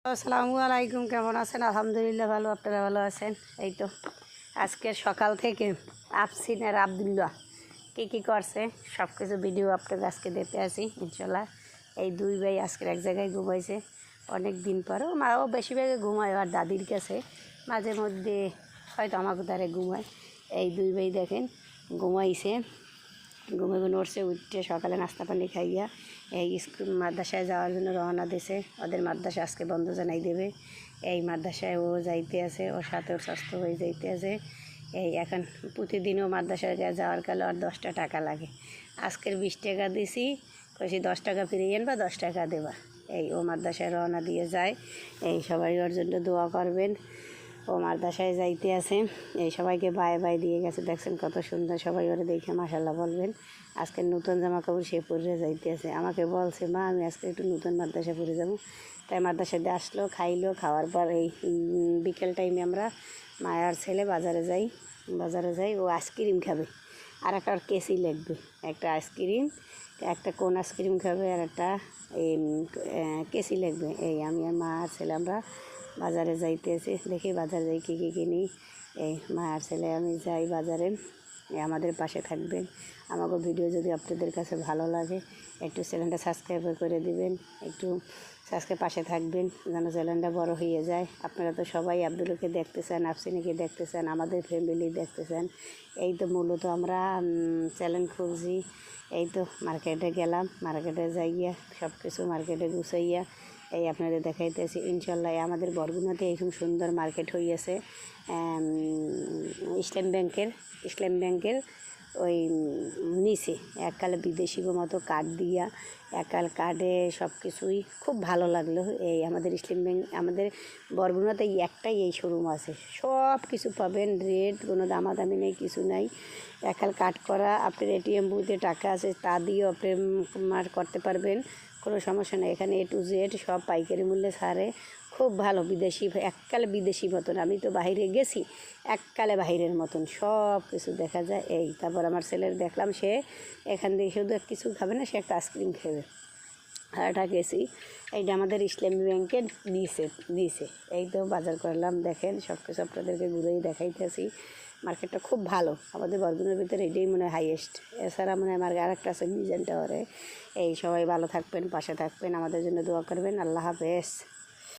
আসসালামু আলাইকুম, কেমন আছেন? আলহামদুলিল্লাহ ভালো, আপনারা ভালো আছেন? এই তো আজকের সকাল থেকে আফসিন আর আবদুল্লাহ কী করছে সব কিছু ভিডিও আপনাদের আজকে দেখতে আসি ইনশাল্লাহ। এই দুই ভাই আজকের এক জায়গায় ঘুমাইছে অনেক দিন পরও। মাও বেশিরভাগে ঘুমায় আর দাদির কাছে, মাঝে মধ্যে হয়তো আমাকে দ্বারে ঘুমায়। এই দুই ভাই দেখেন ঘুমাইছে, ঘুমে উঠছে, উঠে সকালে নাস্তা পানি খাইয়া এই স্কুল মাদ্রাসায় যাওয়ার জন্য রওনা দিছে। ওদের মাদ্রাসা আজকে বন্ধ জানাই দেবে। এই মাদ্রাসায় ও যাইতে আছে, ওর সাথে ওর স্বাস্থ্য হয়ে যাইতে আছে। এই এখন প্রতিদিনও মাদ্রাসায় যাওয়ার কালে আর 10টা টাকা লাগে। আজকের 20 টাকা দিছি, কইছি 10 টাকা ফিরিয়ে আনবা, 10 টাকা দেবা। এই ও মাদ্রাসায় রওনা দিয়ে যায়। এই সবাই ওর জন্য দোয়া করবেন। ও মাদ্রাসায় যাইতে আছে, এই সবাইকে বাই বাই দিয়ে গেছে। দেখছেন কত সুন্দর, সবাই ওরা দেখে মাশাল্লাহ বলবেন। আজকে নতুন জামা কাপড় সে পরে যাইতে আছে। আমাকে বলছে, মা আমি আজকে একটু নতুন মাদ্রাসা পরে যাবো। তাই মাদ্রাসাতে আসলো, খাইলো। খাওয়ার পর এই বিকেল টাইমে আমরা মায়ার ছেলে বাজারে যাই। ও আইসক্রিম খাবে আর একটা ওর কেসি লাগবে, একটা আইসক্রিম, একটা কোন আইসক্রিম খাবে আর একটা এই কেসি লাগবে। এই আমি আর মা আর ছেলে আমরা বাজারে যাইতেছি। দেখি বাজারে যাই কী কিনি। এই মা আর ছেলে আমি যাই বাজারে। আমাদের পাশে থাকবেন। আমাকে ভিডিও যদি আপনাদের কাছে ভালো লাগে একটু চ্যানেলটা সাবস্ক্রাইব করে দিবেন, একটু সাবস্ক্রাইব পাশে থাকবেন যেন চ্যানেলটা বড় হয়ে যায়। আপনারা তো সবাই আব্দুলকে দেখতেছেন, আফসিনিকে দেখতেছেন, আমাদের ফ্যামিলি দেখতেছেন। এই তো মূলত আমরা চ্যানেল খুঁজছি। এই তো মার্কেটে গেলাম, মার্কেটে যাইয়া সব কিছু মার্কেটে গুছাইয়া এই আপনাদের দেখাইতেছি। ইনশাল্লাহ আমাদের বরগুনাতে এরকম সুন্দর মার্কেট হইয়াছে। ইসলাম ব্যাংকের ওই নিচে এককালে বিদেশি মতো কার্ড দিয়া, এককাল কার্ডে সব কিছুই খুব ভালো লাগলো। এই আমাদের ইসলাম ব্যাংক, আমাদের বরগুনাতে একটাই এই শোরুম আছে, সব কিছু পাবেন, রেট কোনো দামাদামি নেই, কিছু নাই। এককাল কার্ড করা, আপনার এটিএম বুথে টাকা আছে তা দিয়েও আপনি করতে পারবেন, কোনো সমস্যা নেই। এখানে A to Z সব পাইকারি মূল্যে ছাড়ে, খুব ভালো। বিদেশি, এককালে বিদেশি মতন, আমি তো বাইরে গেছি, এককালে বাইরের মতন সব কিছু দেখা যায়। এই তারপর আমার ছেলের দেখলাম, সে এখান থেকে শুধু কিছু খাবে না, সে একটা আইসক্রিম খাবে। আর একটা গেছি, এইটা আমাদের ইসলামী ব্যাংকে দিয়েছে। এই তো বাজার করলাম, দেখেন সব কিছু আপনাদেরকে ঘুরেই দেখাইতেছি। মার্কেটটা খুব ভালো, আমাদের বরগুনার ভিতরে এটাই মনে হয় হাইয়েস্ট। এছাড়া মনে হয় আমার আরেকটা আছে মিজান টাওয়ারে। এই সবাই ভালো থাকবেন, পাশে থাকবেন, আমাদের জন্য দোয়া করবেন। আল্লাহ হাফেজ।